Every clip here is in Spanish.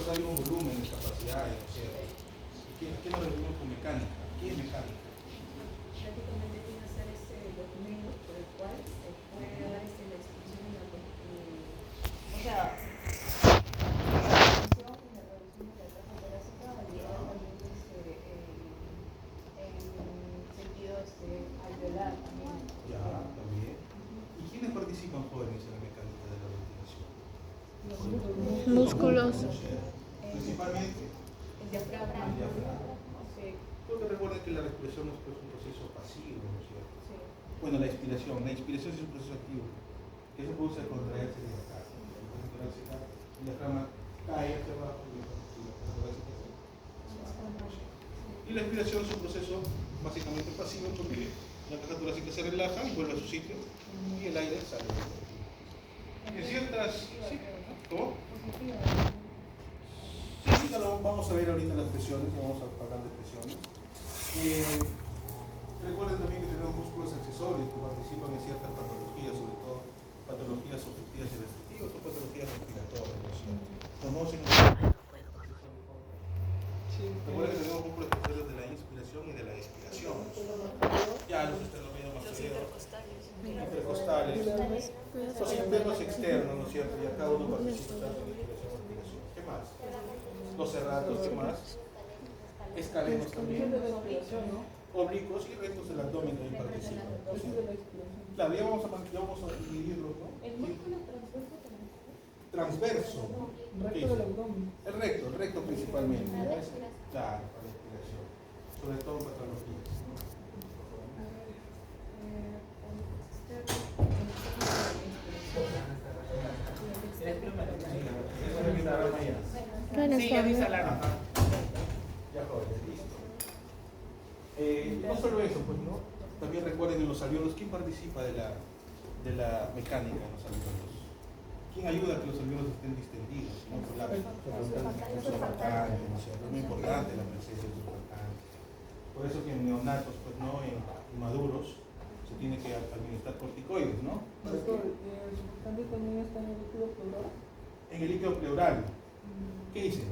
todos sabemos volúmenes, capacidades, ¿no es cierto? ¿A qué nos referimos con mecánica? ¿Qué es mecánica? Prácticamente tiene que ser ese documento por el cual se puede dar la expresión y la o sea, la expansión y la reducción de la tasa torácica validada también en sentido alveolar también. Ya, también. ¿Y quiénes participan jóvenes en la mecánica de la ventilación? Músculos. Principalmente El diafragma. el diafragma. Sí. Porque recuerden que la respiración es pues, un proceso pasivo, ¿no es cierto? Sí. Bueno, la inspiración es un proceso activo, que se produce al contraerse el diafragma. El diafragma cae hacia abajo y la torácica hacia abajo. Y la expiración es un proceso básicamente pasivo porque la caja torácica se relaja y vuelve a su sitio y el aire sale. En ciertas... ¿Sí? ¿Cómo? Sí, vamos a ver ahorita las presiones, vamos a hablar de presiones. Recuerden también que tenemos músculos accesorios que participan en ciertas patologías, sobre todo patologías obstructivas y restrictivas o patologías respiratorias, ¿no es cierto? Conocen recuerden que tenemos músculos accesorios de la inspiración y de la expiración. Ya los intercostales, los internos externos, ¿no es cierto? Y a cada uno participa tanto en inspiración y expiración. ¿Qué más? Los cerratos, ¿qué más? Escalenos también. Oblicuos y rectos del abdomen también participan. Claro, ya vamos a dividirlos, ¿no? El músculo transverso también. Transverso. Recto del abdomen. El recto principalmente. Claro, para la expiración. Sobre todo en patologías. Sí, ya dice la ya jóvenes, listo. No solo eso, pues, ¿no? También recuerden en los alvéolos, ¿quién participa de la mecánica en los alvéolos? ¿Quién ayuda a que los alvéolos estén distendidos? ¿No? Es muy importante la presencia del surfactante. Por eso que en neonatos, pues, ¿no? En maduros, se tiene que administrar corticoides, ¿no? Doctor, ¿el surfactante también está en el líquido pleural? En el líquido pleural. ¿Qué dice?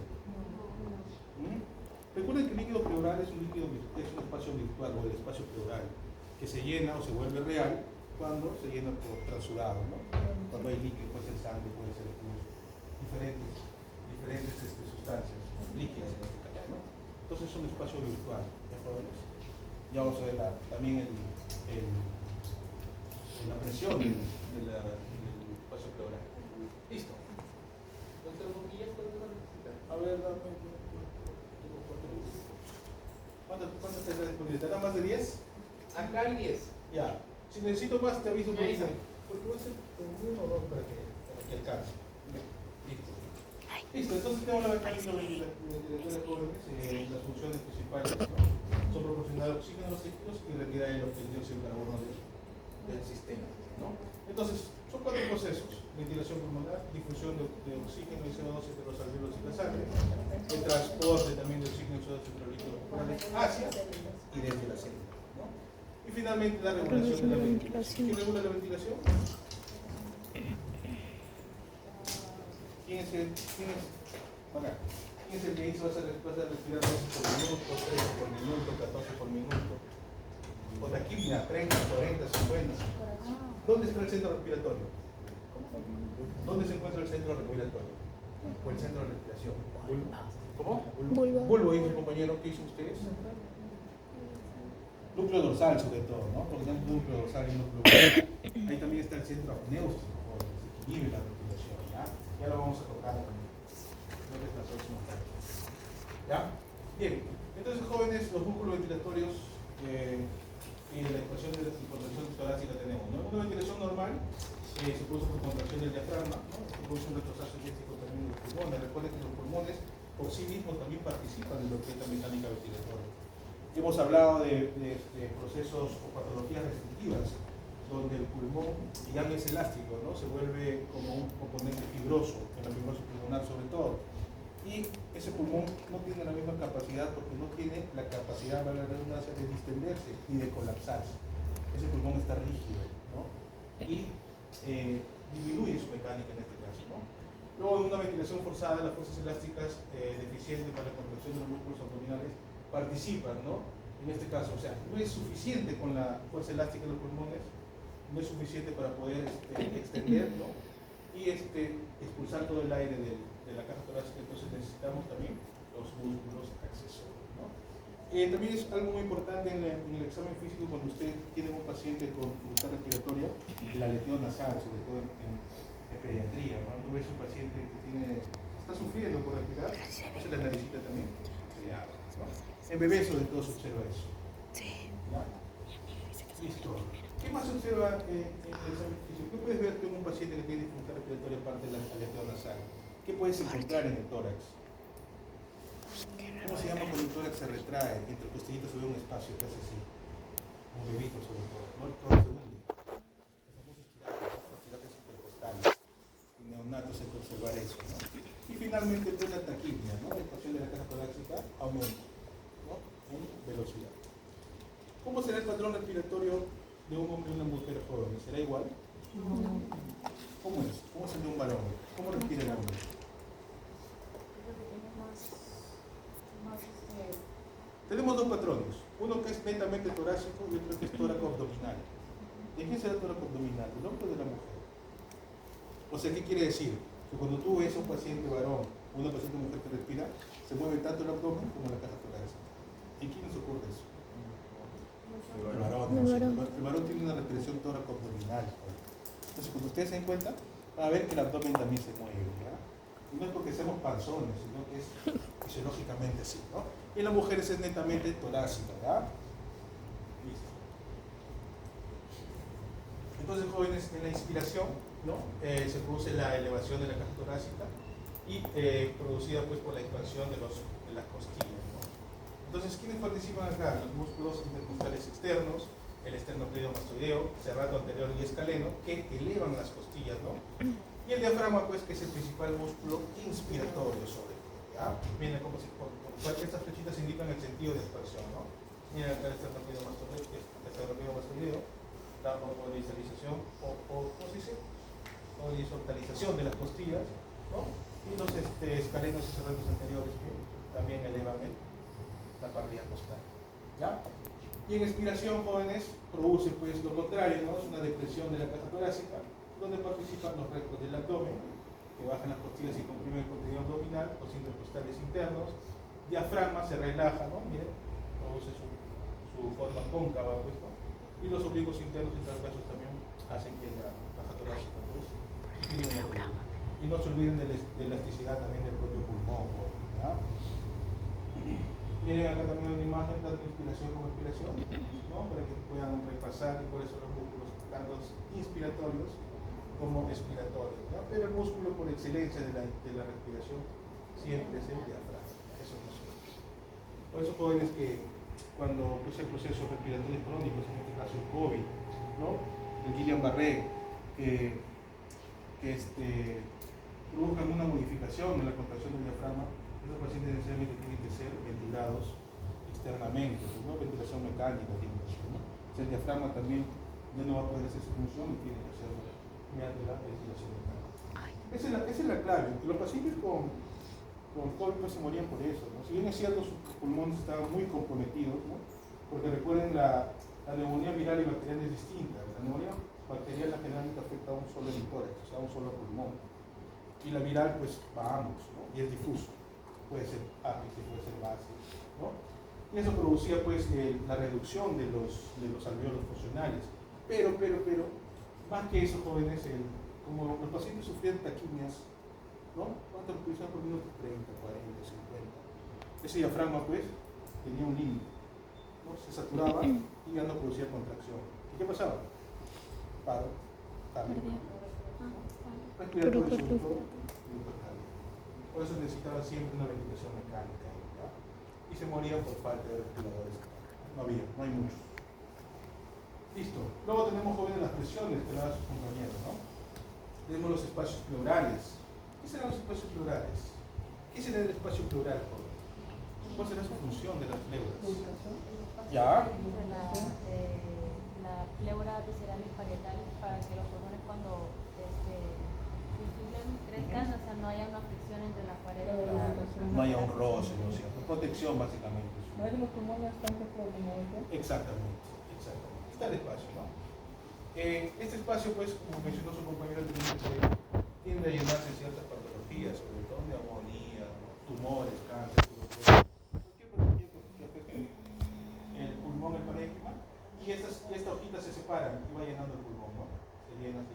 Recuerden que el líquido pleural es un espacio virtual o el espacio pleural que se llena o se vuelve real cuando se llena por transudado, ¿no? Cuando hay líquido, puede ser sangre, puede ser pus, diferentes sustancias líquidas en este caso, ¿no? Entonces es un espacio virtual, ¿de acuerdo? Ya vamos a ver también la presión del espacio pleural. Listo. A ver, ¿cuántas te da disponible? ¿Te da más de 10? Acá hay 10. Ya. Si necesito más, te aviso por ahí. Porque voy a hacer con uno o dos para que alcance. Listo. Listo, entonces tenemos la mecánica ventilatoria jóvenes. Las funciones principales, ¿no? Son proporcionar oxígeno a los tejidos y retirar el dióxido de carbono del sistema, ¿no? Entonces, son 4 procesos: ventilación pulmonar, difusión de oxígeno y CO2 entre los alvéolos y la sangre, el transporte también de oxígeno y CO2 entre los líquidos corporales hacia y desde la célula, ¿no? Y finalmente la regulación de la ventilación. ¿Quién regula la ventilación? ¿Quién es el que hizo esa respuesta de respirar 12 por minuto, 13 por minuto, 14 por minuto? O taquipnia, 30, 40, 50. ¿Dónde está el centro respiratorio? ¿Dónde se encuentra el centro respiratorio? O el centro de respiración. ¿Cómo? Bulbo, dijo el compañero. ¿Qué hizo ustedes? Núcleo dorsal, sobre todo, ¿no? Porque tenemos núcleo dorsal y núcleo dorsal. Ahí también está el centro apnéustico, o el que inhibe la respiración, ¿ya? Ya lo vamos a tocar en la próxima parte. ¿Ya? Bien. Entonces, jóvenes, los músculos ventilatorios y la ecuación de la contracción torácica tenemos, ¿no? Una ventilación normal se produce por contracción del diafragma, ¿no? Se produce un retroceso eléctrico también de los pulmones. Recuerden que los pulmones por sí mismos también participan en lo que es la mecánica ventilatoria. Hemos hablado de procesos o patologías restrictivas, donde el pulmón ya no es elástico, ¿no? Se vuelve como un componente fibroso, en la fibrosis pulmonar sobre todo. Y ese pulmón no tiene la misma capacidad porque no tiene la capacidad, valga la redundancia, de distenderse ni de colapsarse. Ese pulmón está rígido, ¿no? Y disminuye su mecánica en este caso, ¿no? Luego, en una ventilación forzada, las fuerzas elásticas deficientes para la contracción de los músculos abdominales participan, ¿no? En este caso, o sea, no es suficiente con la fuerza elástica de los pulmones, no es suficiente para poder extender, ¿no? Y expulsar todo el aire de la caja torácica, entonces necesitamos también los músculos accesorios, ¿no? También es algo muy importante en el examen físico cuando usted tiene un paciente con dificultad respiratoria, la lesión nasal, sobre todo en pediatría, ¿no? Tú ves un paciente que está sufriendo por respirar, hace la naricita también, se abre, ¿no? En bebés sobre todo se observa eso. ¿Ya? Listo. ¿Qué más se observa en el examen físico? ¿Qué puedes ver en un paciente que tiene dificultad respiratoria aparte de la lesión nasal? ¿Qué puedes encontrar en el tórax? ¿Cómo se llama cuando el tórax se retrae? Entre costillitos se ve un espacio que hace así, un bebito sobre todo, ¿no? El tórax se hunde. Los famosos tirajes intercostales. En neonatos hay que observar eso, ¿no? Y finalmente, pues la taquipnia, ¿no? La expansión de la caja torácica aumenta, ¿no? En velocidad. ¿Cómo será el patrón respiratorio de un hombre y una mujer joven? ¿Será igual? ¿Cómo es? ¿Cómo es el de un varón? ¿Cómo respira el hombre? Tenemos dos patrones, uno que es netamente torácico y otro que es tóraco-abdominal. ¿De quién será el tóraco-abdominal? ¿Del hombre o de la mujer? O sea, ¿qué quiere decir? Que cuando tú ves a un paciente varón o una paciente mujer que respira, se mueve tanto el abdomen como la caja torácica. ¿En quién nos ocurre eso? El varón. El varón tiene una respiración tóraco-abdominal. Entonces, cuando ustedes se den cuenta, van a ver que el abdomen también se mueve, ¿ya? Y no es porque seamos panzones, sino que es fisiológicamente así, ¿no? Y en las mujeres es netamente torácica, ¿ya? Listo. Entonces, jóvenes, en la inspiración, ¿no? Se produce la elevación de la caja torácica y producida pues por la expansión de las costillas, ¿no? Entonces, ¿quiénes participan acá? Los músculos intercostales externos, el esternocleidomastoideo, serrato anterior y escaleno, que elevan las costillas, ¿no? Y el diafragma, pues, que es el principal músculo inspiratorio sobre todo, ¿ya? Miren cómo estas flechitas indican el sentido de expansión, ¿no? Miren acá el esternocleidomastoideo, la horizontalización ¿cómo se dice? Horizontalización de las costillas, ¿no? Y los escalenos y serratos anteriores que también elevan la parrilla costal, ¿ya? Y en expiración, jóvenes, produce pues lo contrario, ¿no? Es una depresión de la caja torácica, donde participan los rectos del abdomen, que bajan las costillas y comprimen el contenido abdominal, los intercostales internos, diafragma se relaja, ¿no? Miren, produce su forma cóncava, pues, ¿no? Y los oblicuos internos y transversos también hacen que la caja torácica, pues, y no se olviden de la elasticidad también del propio pulmón, ¿ya? Miren acá también una imagen tanto inspiración como expiración, ¿no? Para que puedan repasar y por eso los músculos tanto inspiratorios como expiratorios, ¿no? Pero el músculo por excelencia de la respiración siempre es el diafragma. Eso es lo. Por eso, jóvenes, que cuando el proceso respiratorio crónico, en este caso el COVID, ¿no? El Guillain-Barré, que provocan una modificación en la contracción del diafragma, esos pacientes necesariamente tienen que ser ventilados externamente, ¿no? Ventilación mecánica tiene que ser, ¿no? O sea, el diafragma también ya no va a poder hacer su función y tiene que hacerlo mediante la ventilación mecánica. Esa es la clave. Los pacientes con COVID pues se morían por eso, ¿no? Si bien es cierto, sus pulmones estaban muy comprometidos, ¿no? Porque recuerden, la neumonía viral y bacteriana es distinta. La neumonía bacteriana generalmente afecta a un solo tórax, o sea, a un solo pulmón. Y la viral pues va a ambos, ¿no? Y es difuso. Puede ser ápice, puede ser base, ¿no? Y eso producía pues la reducción de los alveolos funcionales. Pero, más que eso, jóvenes, como los pacientes sufrían taquimias, ¿no? ¿Cuánto respiración por minuto? 30, 40, 50. Ese diafragma pues tenía un límite, ¿no? Se saturaba y ya no producía contracción. ¿Y qué pasaba? Paro, cambio. Respiratorio sobre todo. Por eso necesitaba siempre una ventilación mecánica, ¿ya? Y se morían por falta de respiradores. No hay muchos. Listo. Luego tenemos, jóvenes, las presiones que dan sus compañeros, ¿no? Tenemos los espacios pleurales. ¿Qué serán los espacios pleurales? ¿Qué será el espacio pleural, joven? ¿Cuál será su función de las pleuras? ¿Ya? La pleura visceral y parietal para que los pulmones cuando crezcan, o sea, no protección básicamente. No es los pulmones tan que como esto. Exactamente. Está el espacio, ¿no? Este espacio, pues, como mencionó su compañero, tiende a llenarse en ciertas patologías, sobre todo neumonía, tumores, cáncer, tuberculosis, cualquier patología que afecte el pulmón, el parénquima, y esta hojita se separa y va llenando el pulmón, ¿no? Se llena y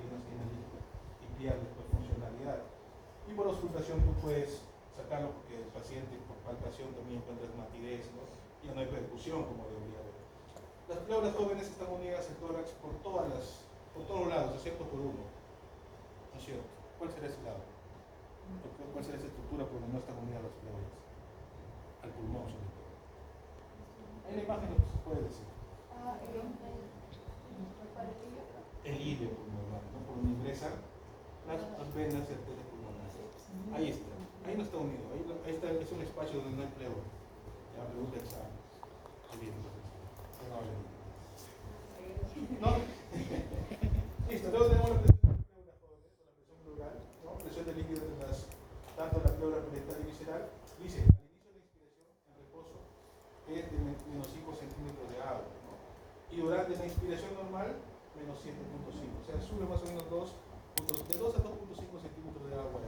pierde pues, funcionalidad. Y por auscultación tú puedes sacarlo porque el paciente por palpación también encuentra matidez, ¿no? Ya no hay percusión como debería haber. Las pleuras jóvenes están unidas al tórax por todos lados, excepto por uno. ¿No es cierto? ¿Cuál será ese lado? ¿Cuál será esa estructura por donde no están unidas las pleuras? Al pulmón, sobre todo. Hay la imagen lo que se puede decir. El ilio pulmonar, ¿no? Por donde ingresan las venas y arterias pulmonares. Ahí está. Ahí no está unido. Ahí está, es un espacio donde no hay pleura. Ya pregunta examen. Bien, ¿no? Listo, luego tenemos la presión de la pleura jóvenes, o la presión pleural, ¿no? Presión de líquido de tanto la pleura parietal y visceral. Dice, al inicio de la inspiración, en reposo, es de menos 5 centímetros de agua, ¿no? Y durante la inspiración normal, menos 7.5. O sea, sube más o menos de 2 a 2.5 centímetros de agua.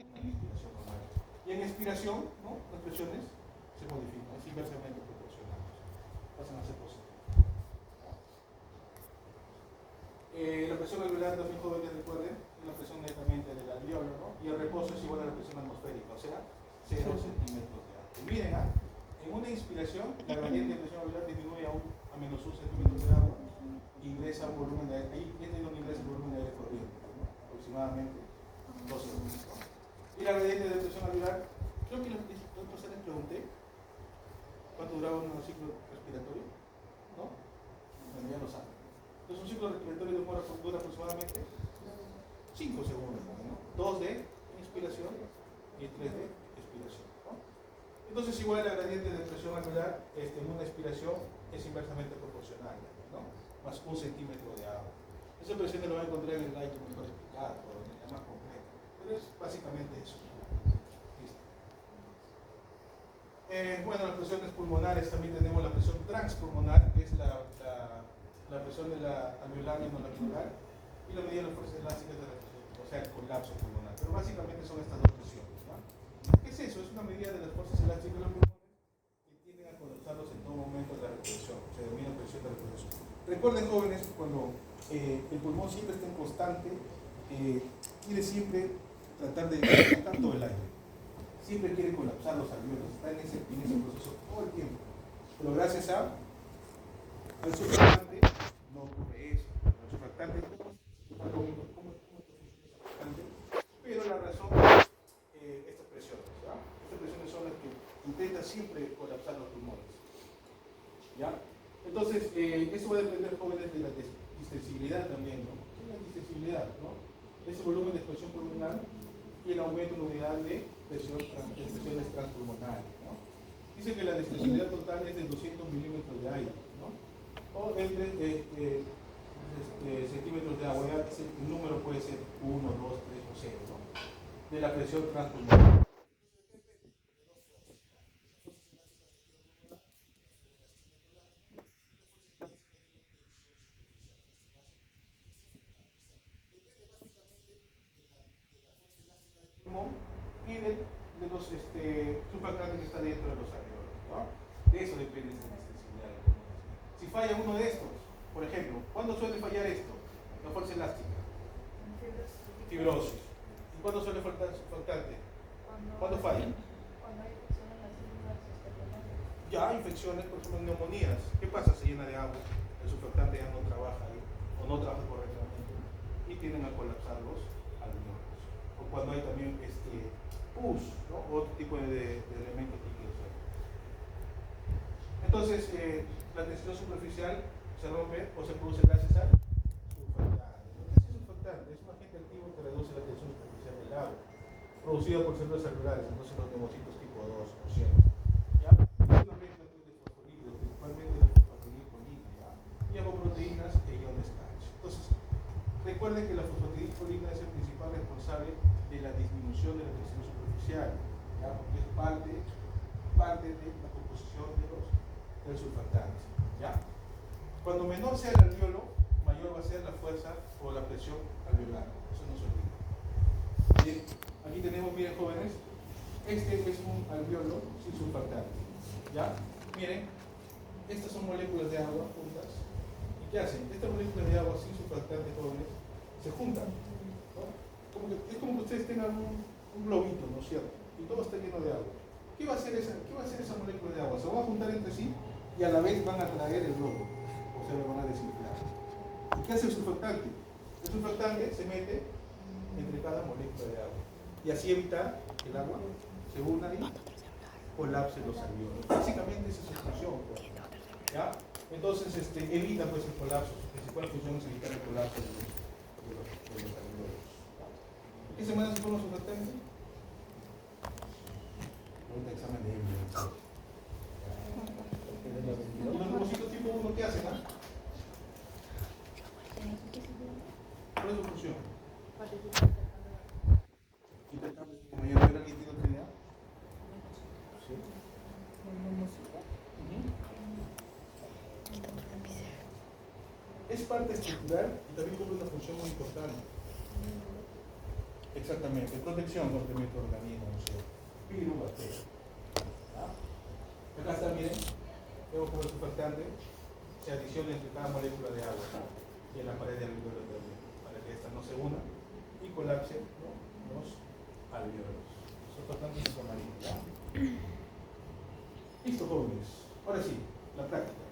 Una inspiración normal. Y en expiración, ¿no? Las presiones se modifican, es inversamente proporcional. Pasan a ser positivas. La presión alveolar también jóvenes recuerden, es la presión netamente del alveolo, ¿no? Y el reposo es igual a la presión atmosférica, o sea, 0 centímetros de agua. Y miren, en una inspiración, la gradiente de presión alveolar disminuye a menos 1 centímetro de agua, ingresa un volumen de aire, ahí es donde ingresa el volumen de aire corriente, ¿no? Aproximadamente 2 segundos. Y la gradiente de presión alveolar, creo que la otra vez les pregunté cuánto duraba un ciclo respiratorio, ¿no? Bueno, ya lo saben. Entonces un ciclo respiratorio dura aproximadamente 5 segundos, ¿no? 2 de inspiración y 3 de expiración, ¿no? Entonces igual la gradiente de presión alveolar en una expiración es inversamente proporcional, ¿no? Más 1 centímetro de agua. Esa presión lo va a encontrar en el slide mejor explicado, es más completo. Pero es básicamente eso. Listo. Bueno, las presiones pulmonares también tenemos la presión transpulmonar, que es la presión de la alveolar y monocular, y la medida de las fuerzas elásticas de la presión, o sea, el colapso pulmonar. Pero básicamente son estas dos presiones, ¿no? ¿Qué es eso? Es una medida de las fuerzas elásticas de los pulmones que tienden a colapsarlos en todo momento de la respiración. Se denomina presión de respiración. Recuerden, jóvenes, cuando el pulmón siempre está en constante, quiere siempre tratar de sacar todo el aire. Siempre quiere colapsar los alveolos, está en ese proceso todo el tiempo. Pero gracias al surfactante no ocurre eso. El surfactante, pero la razón es estas presiones. ¿Ya? Estas presiones son las que intentan siempre colapsar los pulmones. ¿Ya? Entonces, eso va a depender, jóvenes, de la distensibilidad también, ¿no? La distensibilidad, ¿no? Ese volumen de expansión pulmonar y el aumento en unidad de presiones transpulmonares, ¿no? Dice que la distensibilidad total es de 200 milímetros de aire, ¿no? O entre centímetros de agua, ya el número puede ser 1, 2, 3 o 0, ¿no? De la presión transpulmonar. Y de los surfactantes que está dentro de los alveolos, ¿no? De eso depende esta distensibilidad. Si falla uno de estos, por ejemplo, ¿cuándo suele fallar esto? La fuerza elástica. Fibrosis. ¿Y cuándo suele faltar surfactante? ¿Cuándo falla? Cuando hay infección en las células extracelulares. Ya hay infecciones, por ejemplo, neumonías. ¿Qué pasa? Se llena de agua, el surfactante ya no trabaja ahí, o no trabaja correctamente, y tienden a colapsar los alveolos. O cuando hay también pus, ¿no? Otro tipo de elementos líquidos. Entonces, la tensión superficial se rompe o se produce gracias al surfactante. ¿Qué es el surfactante? Es un agente activo que reduce la tensión superficial del agua, producido por células celulares, entonces los neumocitos tipo 2 o 100. ¿Ya? Es una mezcla de fosfolípidos, principalmente la fosfatidilcolina, y apoproteínas e iones calcio. Entonces, recuerden que la fosfatidilcolina es el principal responsable de la disminución de la tensión superficial. ¿ya? Porque es parte de la composición del surfactante, ¿ya? Cuando menor sea el alveolo, mayor va a ser la fuerza o la presión alveolar. Eso no se olvida. Bien, aquí tenemos, miren jóvenes, este es un alveolo sin surfactante, ¿ya? Miren, estas son moléculas de agua juntas. ¿Y qué hacen? Estas moléculas de agua sin surfactante, jóvenes, se juntan, ¿no? Es como que ustedes tengan un globito, ¿no es cierto? Y todo está lleno de agua. ¿Qué va a hacer esa molécula de agua? Se van a juntar entre sí y a la vez van a traer el globo, o sea, lo van a desinflar. ¿Y qué hace el surfactante? El surfactante se mete entre cada molécula de agua y así evitar que el agua se una y colapse los alveolos. Básicamente esa es su función, pues, ¿ya? Entonces evita pues el colapso. Su principal función es evitar el colapso de los alveolos. ¿Qué se manda con los surfactantes? Un examen de evidencia. ¿Y los globocitos tipo 1 qué hacen? ¿Cuál es su función? Intercambio de mayor nivel. ¿Alguien tiene otra idea? ¿Sí? Es parte estructural y también cumple una función muy importante. Exactamente, protección contra microorganismos, no sé, virus, bacterias. ¿Ah? Acá está, miren, vemos como el surfactante se adiciona entre cada molécula de agua, ¿no? Y en la pared del alveolo también, para que ésta no se una y colapse, ¿no?, los alveolos. Los surfactantes son amarillos, ¿ya? Listo, jóvenes. Ahora sí, la práctica.